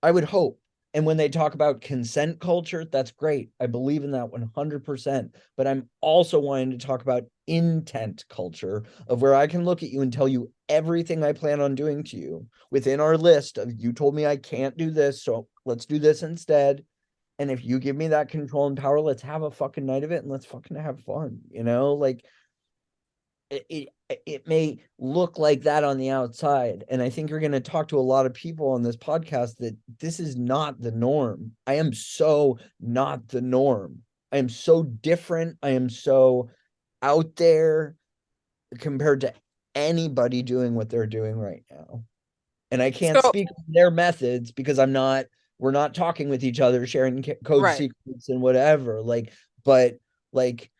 I would hope. And when they talk about consent culture, that's great. I believe in that 100%. But I'm also wanting to talk about intent culture of where I can look at you and tell you everything I plan on doing to you within our list of you told me I can't do this, so let's do this instead. And if you give me that control and power, let's have a fucking night of it and let's fucking have fun. Like it may look like that on the outside. And I think you're going to talk to a lot of people on this podcast that this is not the norm. I am so not the norm. I am so different. I am so out there compared to anybody doing what they're doing right now. And I can't So speak on their methods because we're not talking with each other, sharing code right. secrets and whatever. But like,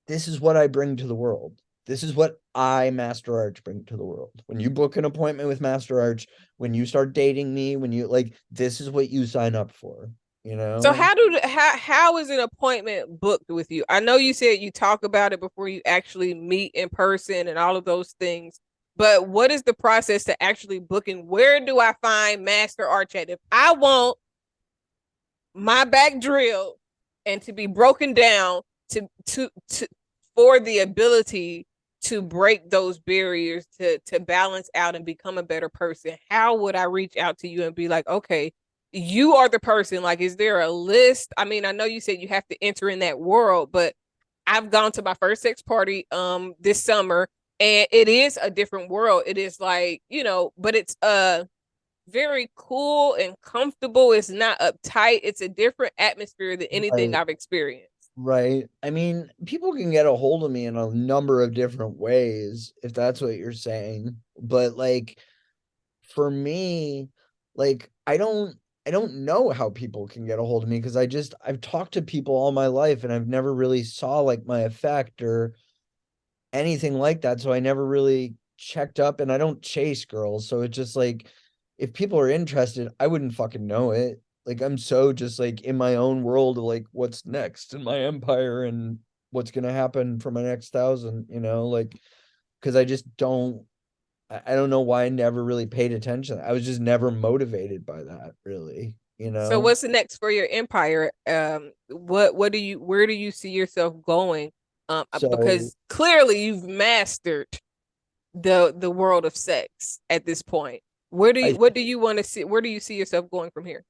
this is what I bring to the world. This is what I, Master Arch, bring to the world. When you book an appointment with Master Arch, when you start dating me, when you this is what you sign up for, you So know? how is an appointment booked with you? I know you said you talk about it before you actually meet in person and all of those things, but what is the process to actually booking? Where do I find Master Arch at? If I want my back drilled and to be broken down to for the ability to break those barriers to balance out and become a better person, how would I reach out to you and be like, okay, you are the person? Like, is there a list? I mean, I know you said you have to enter in that world, but I've gone to my first sex party this summer, and it is a different world. It is like, but it's very cool and comfortable. It's not uptight. It's a different atmosphere than anything Right. I've experienced. Right. I mean, people can get a hold of me in a number of different ways, if that's what you're saying. But for me, I don't know how people can get a hold of me because I've talked to people all my life and I've never really saw my effect or anything like that. So I never really checked up, and I don't chase girls. So it's just if people are interested, I wouldn't fucking know it. I'm so just in my own world of what's next in my empire and what's gonna happen for my next thousand, because I just don't I don't know why I never really paid attention. I was just never motivated by that, really, So what's the next for your empire? What do you where do you see yourself going? So Because clearly you've mastered the world of sex at this point. I What do you want to see? Where do you see yourself going from here?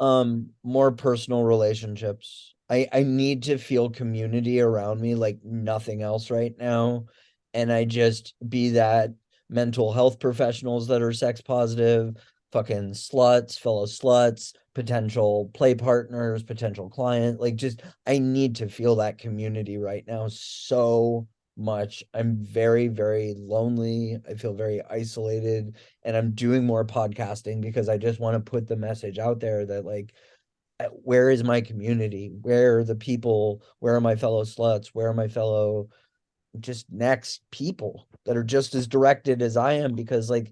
more personal relationships. I need to feel community around me like nothing else right now. And I just be that mental health professionals that are sex positive, fucking sluts, fellow sluts, potential play partners, potential client. Just I need to feel that community right now so much. I'm very, very lonely. I feel very isolated, and I'm doing more podcasting because I just want to put the message out there that where is my community? Where are the people? Where are my fellow sluts? Where are my fellow just next people that are just as directed as I am? Because I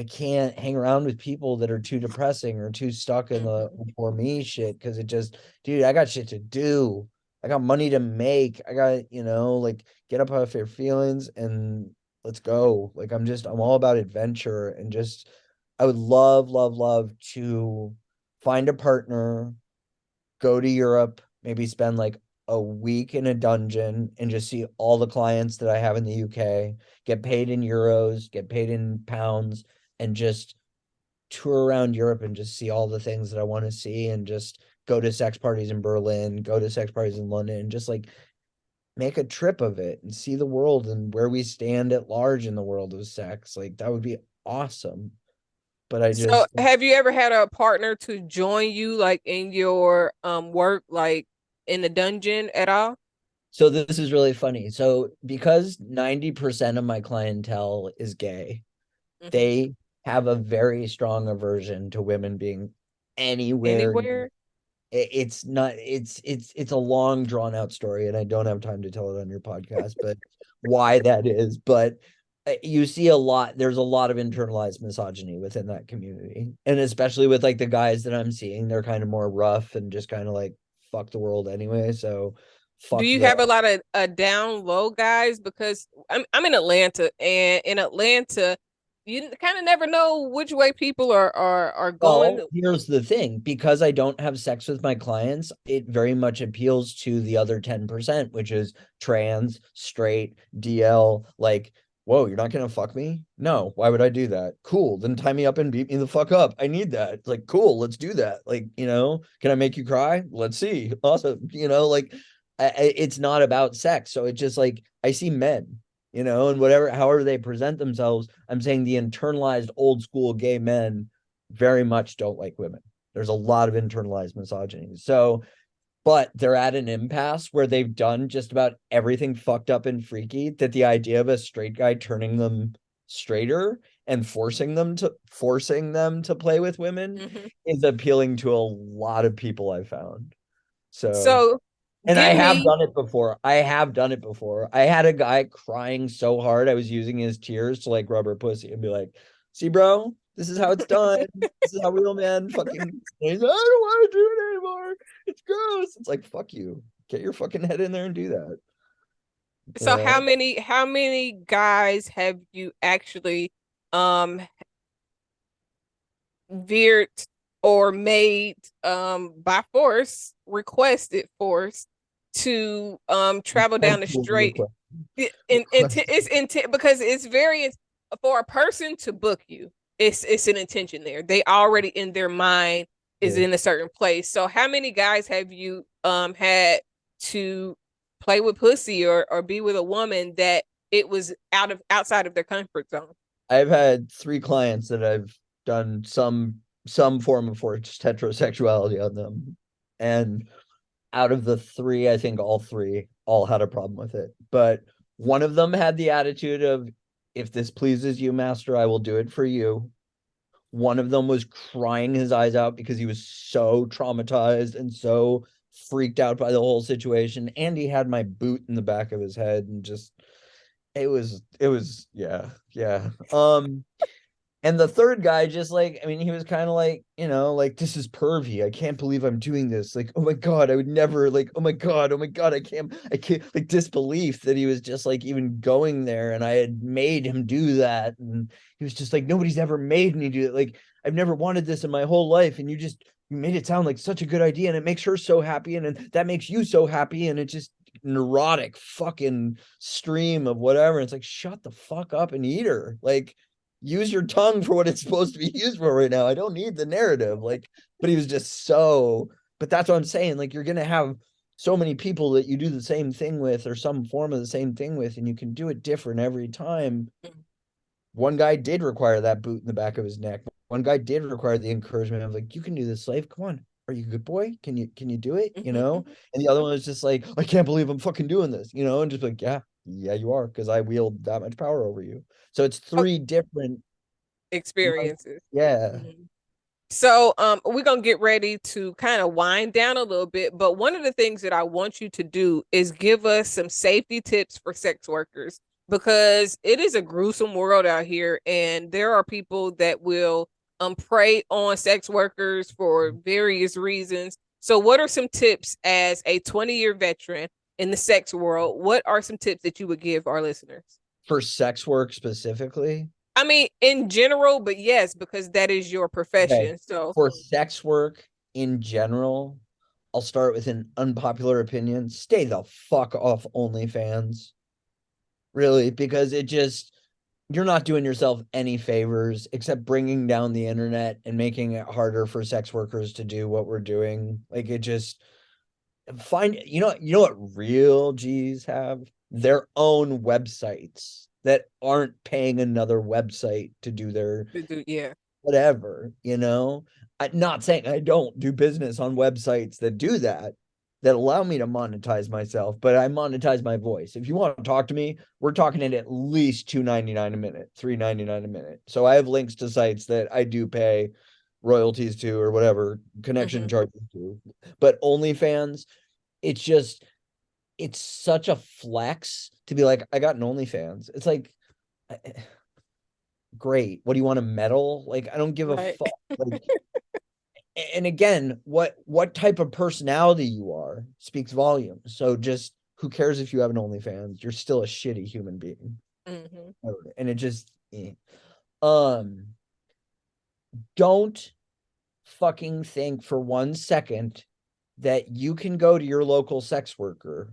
can't hang around with people that are too depressing or too stuck in the for me shit, because it just, dude, I got shit to do. I got money to make. I got, get up off your feelings and let's go. I'm all about adventure, and just I would love, love, love to find a partner, go to Europe, maybe spend a week in a dungeon and just see all the clients that I have in the UK, get paid in euros, get paid in pounds, and just tour around Europe and just see all the things that I want to see, and just go to sex parties in Berlin, go to sex parties in London, and just make a trip of it and see the world and where we stand at large in the world of sex. That would be awesome. But I So just have you ever had a partner to join you like in your work, like in the dungeon at all? So this is really funny. So because 90% of my clientele is gay, Mm-hmm. they have a very strong aversion to women being anywhere. Anywhere? It's not, it's a long drawn out story, and I don't have time to tell it on your podcast, but why that is. But you see there's a lot of internalized misogyny within that community. And especially with the guys that I'm seeing, they're kind of more rough and just kind of fuck the world anyway. So Do fuck you the have a lot of down low guys? Because I'm in Atlanta, and in Atlanta, you kind of never know which way people are going. Well, here's the thing. Because I don't have sex with my clients, it very much appeals to the other 10%, which is trans, straight, DL. Whoa, you're not gonna fuck me? No, why would I do that? Cool, then tie me up and beat me the fuck up. I need that. It's cool, let's do that. Can I make you cry? Let's see. Awesome. It's not about sex. So it's just I see men, and however they present themselves. I'm saying the internalized old school gay men very much don't like women. There's a lot of internalized misogyny. So but they're at an impasse where they've done just about everything fucked up and freaky, that the idea of a straight guy turning them straighter and forcing them to play with women is appealing to a lot of people, I found. So And I give have me done it before. I had a guy crying so hard I was using his tears to like rub her pussy and be like, see, bro, this is how it's done. This is how real men fucking. And he's like, I don't want to do it anymore. It's gross. It's like, fuck you. Get your fucking head in there and do that. so how many guys have you actually veered or made by force, requested force to travel down the straight it's intent because it's very for a person to book you, it's an intention there. They already in their mind is in a certain place. So how many guys have you had to play with pussy or be with a woman that it was outside of their comfort zone? I've had 3 clients that I've done some form of forced heterosexuality on them, and out of the 3, I think all 3 had a problem with it. But one of them had the attitude of, if this pleases you, master, I will do it for you. One of them was crying his eyes out because he was so traumatized and so freaked out by the whole situation. And he had my boot in the back of his head, and just yeah. And the third guy, just like, I mean, he was kind of like, like, this is pervy. I can't believe I'm doing this. Like, oh my God, I would never, like, oh my God, I can't, like, disbelief that he was just like even going there. And I had made him do that. And he was just like, nobody's ever made me do it. Like, I've never wanted this in my whole life. And you made it sound like such a good idea. And it makes her so happy. And that makes you so happy. And it just neurotic fucking stream of whatever. It's like, shut the fuck up and eat her. Like, use your tongue for what it's supposed to be used for right now. I don't need the narrative. Like, but he was just so, but that's what I'm saying. Like, you're going to have so many people that you do the same thing with, or some form of the same thing with, and you can do it different every time. One guy did require that boot in the back of his neck. One guy did require the encouragement of like, you can do this, slave. Come on. Are you a good boy? Can you do it? And the other one was just like, I can't believe I'm fucking doing this, and just like, yeah, you are, because I wield that much power over you. So it's 3 different experiences. Yeah. So we're gonna get ready to kind of wind down a little bit, but one of the things that I want you to do is give us some safety tips for sex workers, because it is a gruesome world out here, and there are people that will prey on sex workers for various reasons. So what are some tips as a 20-year veteran in the sex world? What are some tips that you would give our listeners? For sex work specifically? I mean, in general, but yes, because that is your profession. Okay. So For sex work in general, I'll start with an unpopular opinion. Stay the fuck off OnlyFans. Really, because you're not doing yourself any favors except bringing down the internet and making it harder for sex workers to do what we're doing. Like, it just what real G's have? Their own websites that aren't paying another website to do their yeah, whatever. I'm not saying I don't do business on websites that do that allow me to monetize myself, but I monetize my voice. If you want to talk to me, we're talking at least $2.99 a minute, $3.99 a minute. So I have links to sites that I do pay royalties to, or whatever connection charges to. But OnlyFans, it's such a flex to be like, I got an OnlyFans. It's like, great. What do you want, a medal? Like, I don't give a fuck. Like, and again, what type of personality you are speaks volumes. So just, who cares if you have an OnlyFans? You're still a shitty human being. And it just, don't fucking think for 1 second that you can go to your local sex worker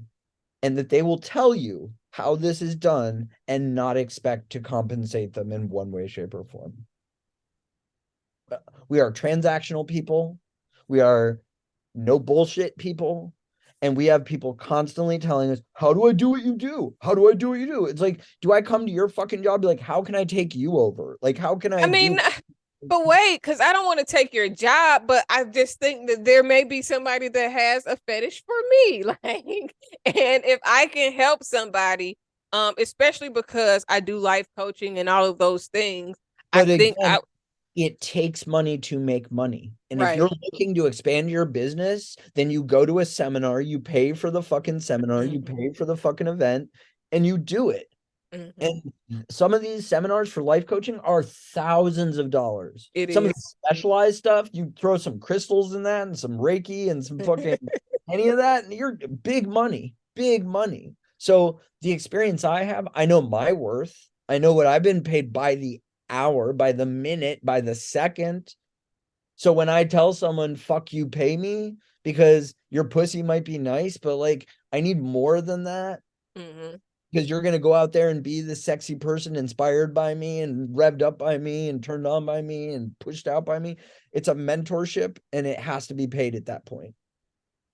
and that they will tell you how this is done and not expect to compensate them in one way, shape, or form. We are transactional people. We are no bullshit people. And we have people constantly telling us, how do I do what you do? How do I do what you do? It's like, do I come to your fucking job? Be like, how can I take you over? Like, how can I But wait, because I don't want to take your job, but I just think that there may be somebody that has a fetish for me. Like, and if I can help somebody, especially because I do life coaching and all of those things, I But think again, it takes money to make money. And if right. you're looking to expand your business, then you go to a seminar, you pay for the fucking seminar, you Mhm. pay for the fucking event, and you do it. Mhm. And some of these seminars for life coaching are thousands of dollars. It Some of the is. specialized stuff, you throw some crystals in that and some Reiki and some fucking any of that, and you're big money, big money. So the experience I have, I know my worth. I know what I've been paid by the hour, by the minute, by the second. So when I tell someone, fuck you, pay me because your pussy might be nice, but like I need more than that Mhm. because you're going to go out there and be the sexy person inspired by me and revved up by me and turned on by me and pushed out by me. It's a mentorship and it has to be paid at that point.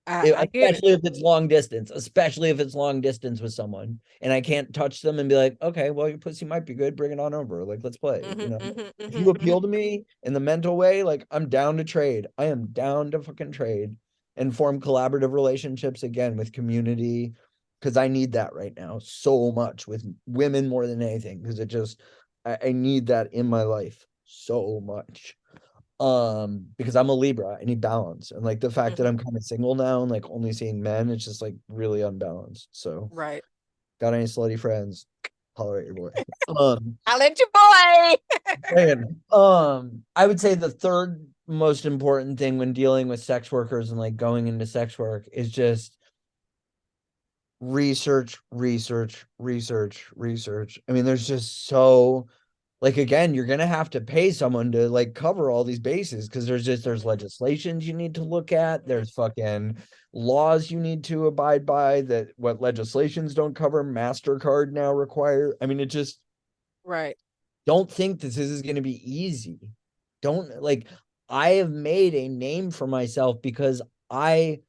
I get it. Especially if it's long distance, especially if it's long distance with someone and I can't touch them and be like, okay, well, your pussy might be good. Bring it on over. Like, let's play. Mhm, If you mhm. appeal to me in the mental way, like I'm down to trade. I am down to fucking trade and form collaborative relationships again with community because I need that right now so much with women more than anything because I need that in my life so much because I'm a Libra. I need balance. And like the fact that Mhm. I'm kind of single now and like only seeing men, it's just like really unbalanced. So Right. got any slutty friends, holler at your boy. Um I'll let you boy. I would say the third most important thing when dealing with sex workers and like going into sex work is just research, research, research, research. I mean, there's just so like again, you're gonna have to pay someone to like cover all these bases because there's legislations you need to look at, there's fucking laws you need to abide by that what legislations don't cover, MasterCard now require. I mean, it just Right. don't think this is gonna be easy. Don't like I have made a name for myself because I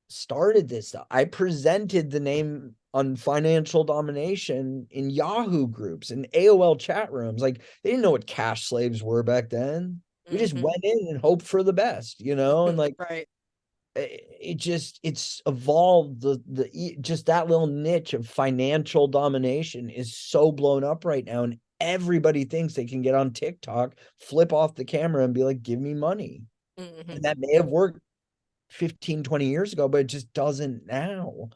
started this stuff. I presented the name on financial domination in Yahoo groups and AOL chat rooms. Like they didn't know what cash slaves were back then. We just Mhm. went in and hoped for the best, and like Right. it's evolved just that little niche of financial domination is so blown up right now and everybody thinks they can get on TikTok, flip off the camera and be like give me money. Mhm. And that may have worked 15, 20 years ago, but it just doesn't now.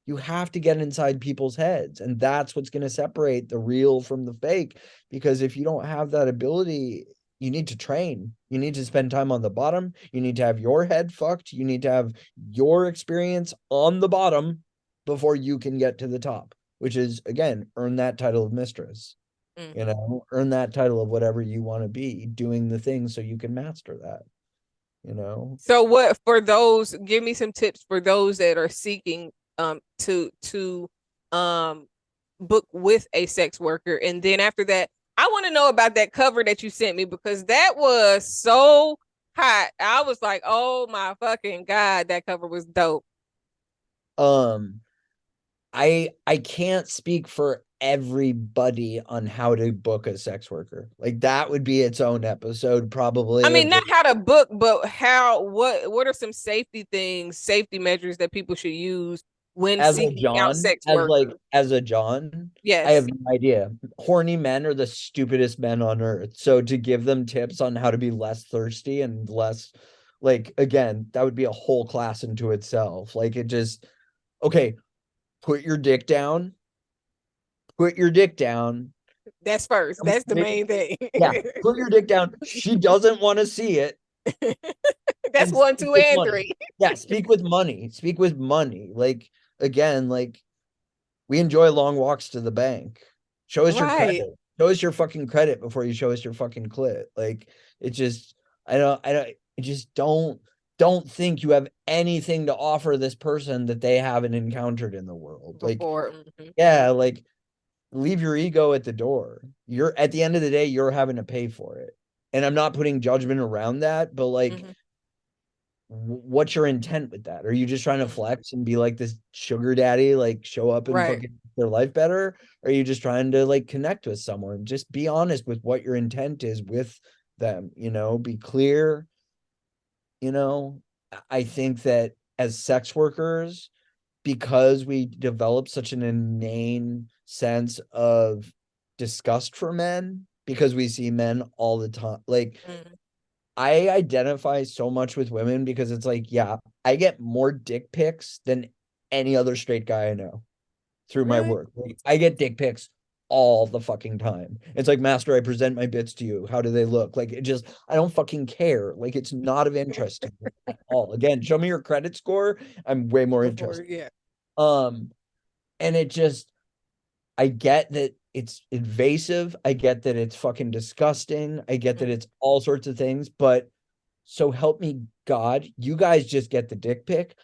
You have to get inside people's heads. And that's what's going to separate the real from the fake. Because if you don't have that ability, you need to train. You need to spend time on the bottom. You need to have your head fucked. You need to have your experience on the bottom before you can get to the top, which is, again, earn that title of mistress. Mhm. Earn that title of whatever you want to be, doing the things so you can master that, So what for those, give me some tips for those that are seeking to um book with a sex worker. And then after that, I want to know about that cover that you sent me because that was so hot. I was like, "Oh my fucking God, that cover was dope." Um, I can't speak for everybody on how to book a sex worker. Like that would be its own episode I probably mean, of not just how to book, but how what are some safety things, safety measures that people should use when as a seeking out John, sex workers? as a John, I have Yes. no idea. Horny men are the stupidest men on earth. So to give them tips on how to be less thirsty and less like again, that would be a whole class into itself. Like it just okay, put your dick down, put your dick down. That's first. That's the main thing. Yeah, put your dick down. She doesn't want to see it. That's And one, speak two, with and money. three. Yeah, speak with money. Speak with money. Like again, like we enjoy long walks to the bank. Show us your Right. credit. Show us your fucking credit before you show us your fucking clit. Like it just I just don't think you have anything to offer this person that they haven't encountered in the world. Like, Before. yeah, like leave your ego at the door. You're at the end of the day, you're having to pay for it. And I'm not putting judgment around that, but like, Mhm. what's your intent with that? Are you just trying to Mhm. flex and be like this sugar daddy, like show up and Right. fucking make their life better? Or are you just trying to like connect with someone? Just be honest with what your intent is with them, be clear. I think that as sex workers, because we develop such an inane sense of disgust for men, because we see men all the time. Like, I identify so much with women because it's like, yeah, I get more dick pics than any other straight guy I know through my Really? work. Like, I get dick pics all the fucking time. It's like, master, I present my bits to you. How do they look? Like, I don't fucking care. Like, it's not of interest to me at all. Again, show me your credit score. I'm way more interested. Yeah. And I get that it's invasive. I get that it's fucking disgusting. I get that it's all sorts of things, but so help me God, you guys just get the dick pic.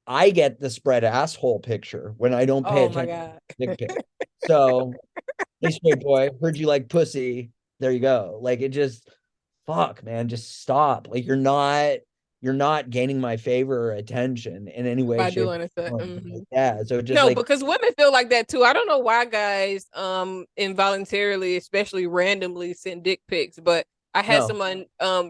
I get the spread asshole picture when I don't pay Oh my attention to God. the dick pic. So, hey, straight boy, heard you like pussy. There you go. Like, it just, fuck, man, just stop. Like, you're not gaining my favor or attention in any way, By shape, doing it. or form. Yeah. So just No, like, because women feel like that too. I don't know why guys involuntarily, especially randomly, send dick pics, but I had no. someone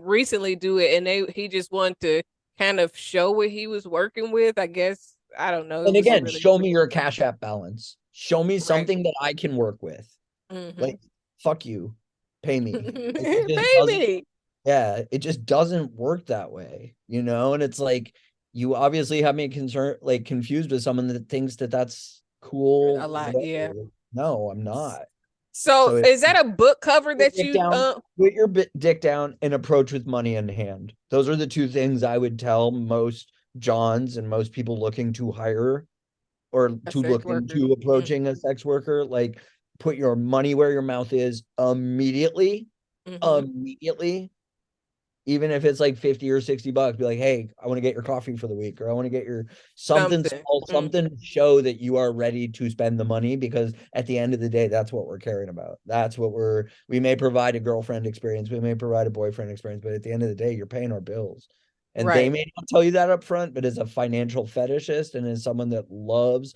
recently do it, and he just wanted to kind of show what he was working with. I guess I don't know. It And wasn't again, really show me your Cash App balance. Show me right. something that I can work with. Like, fuck you, pay me. Like, it just Pay doesn't. me. Yeah, it just doesn't work that way, And it's like, you obviously have me confused with someone that thinks that that's A cool. lot, yeah. Whatever. No, I'm not. So So is that a book cover put that your dick you down, put your dick down, and approach with money in hand. Those are the two things I would tell most Johns and most people looking to hire or a to sex look worker? into approaching a sex worker. Like, put your money where your mouth is immediately. Immediately. Even if it's like 50 or 60 bucks, be like, hey, I want to get your coffee for the week, or I want to get your something Something. small, something to show that you are ready to spend the money, because at the end of the day, that's what we're caring about. That's what we may provide a girlfriend experience, we may provide a boyfriend experience, but at the end of the day, you're paying our bills. And they Right. may not tell you that up front, but as a financial fetishist and as someone that loves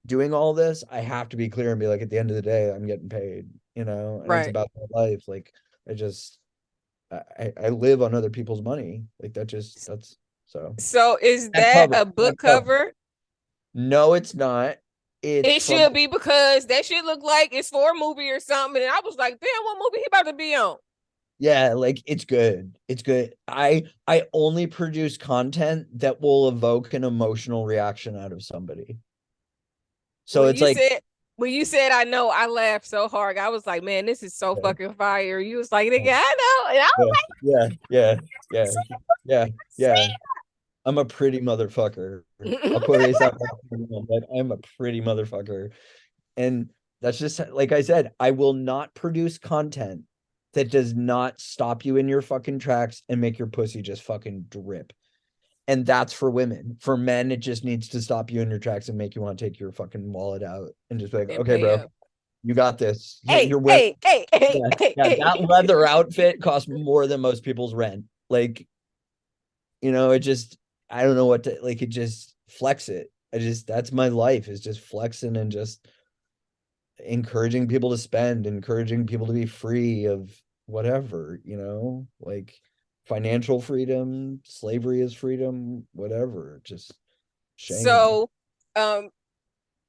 doing all this, I have to be clear and be like, at the end of the day, I'm getting paid, and it's Right. about my life. Like, I live on other people's money. Like, that's so So is that that cover. a That book cover. cover? No, it's not. It's It from should be, because that should look like it's for a movie or something. And I was like, damn, what movie he about to be on? yeah, like, it's good. It's good. I only produce content that will evoke an emotional reaction out of somebody. So When it's you like, said when you said I know, I laughed so hard. I was like, man, this is so yeah, fucking fire. You was like, nigga, I know. And I yeah, was yeah, yeah, yeah, yeah, yeah. like, I'm a pretty motherfucker. I'll quote ASAP, but I'm a pretty motherfucker. And that's just, like I said, I will not produce content that does not stop you in your fucking tracks and make your pussy just fucking drip. And that's for women. For men, it just needs to stop you in your tracks and make you want to take your fucking wallet out and just be like, and okay, pay bro, up. you got this. Hey, You're wearing, hey, hey, hey, yeah, hey, yeah, hey. that leather outfit costs more than most people's rent. Like, it just, I don't know what to, like, it just flex it. That's my life, is just flexing and just encouraging people to spend, encouraging people to be free of whatever, like financial freedom, slavery is freedom, whatever. Just shame. So, um,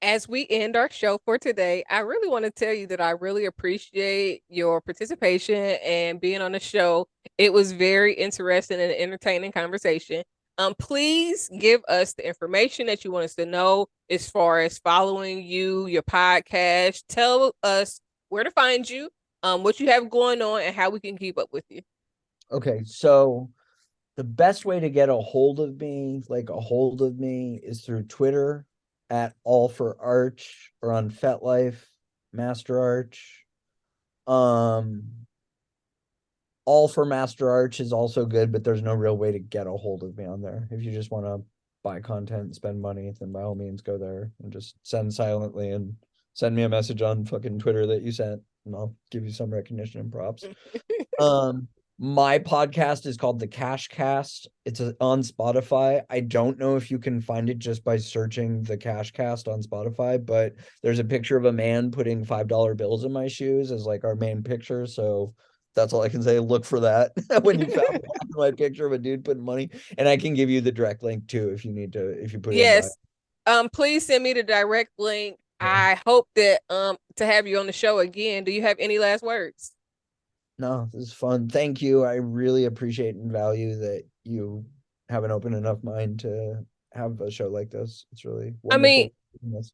as we end our show for today, I really want to tell you that I really appreciate your participation and being on the show. It was very interesting and entertaining conversation. Please give us the information that you want us to know as far as following you, your podcast. Tell us where to find you, what you have going on, and how we can keep up with you. Okay, so the best way to get a hold of me, is through Twitter at All for Arch, or on FetLife, Master Arch. All for Master Arch is also good, but there's no real way to get a hold of me on there. If you just want to buy content and spend money, then by all means go there and just send silently and send me a message on fucking Twitter that you sent, and I'll give you some recognition and props. My podcast is called The Cash Cast. It's on Spotify. I don't know if you can find it just by searching The Cash Cast on Spotify, but there's a picture of a man putting $5 bills in my shoes as like our main picture. So That's all I can say. Look for that when you found my picture of a dude putting money, and I can give you the direct link too if you need to. If you put it in Yes. Please send me the direct link. I hope that to have you on the show again. Do you have any last words? No, this is fun. Thank you. I really appreciate and value that you have an open enough mind to have a show like this. It's really I mean, wonderful.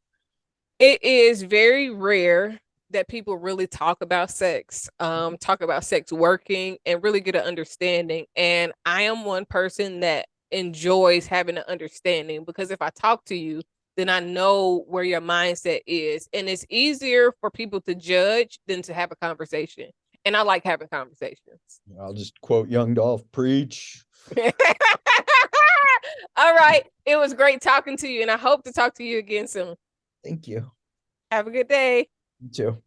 it is very rare that people really talk about sex, talk about sex working, and really get an understanding. And I am one person that enjoys having an understanding, because if I talk to you, then I know where your mindset is. And it's easier for people to judge than to have a conversation. And I like having conversations. I'll just quote Young Dolph, preach. All right. It was great talking to you, and I hope to talk to you again soon. Thank you. Have a good day. You too.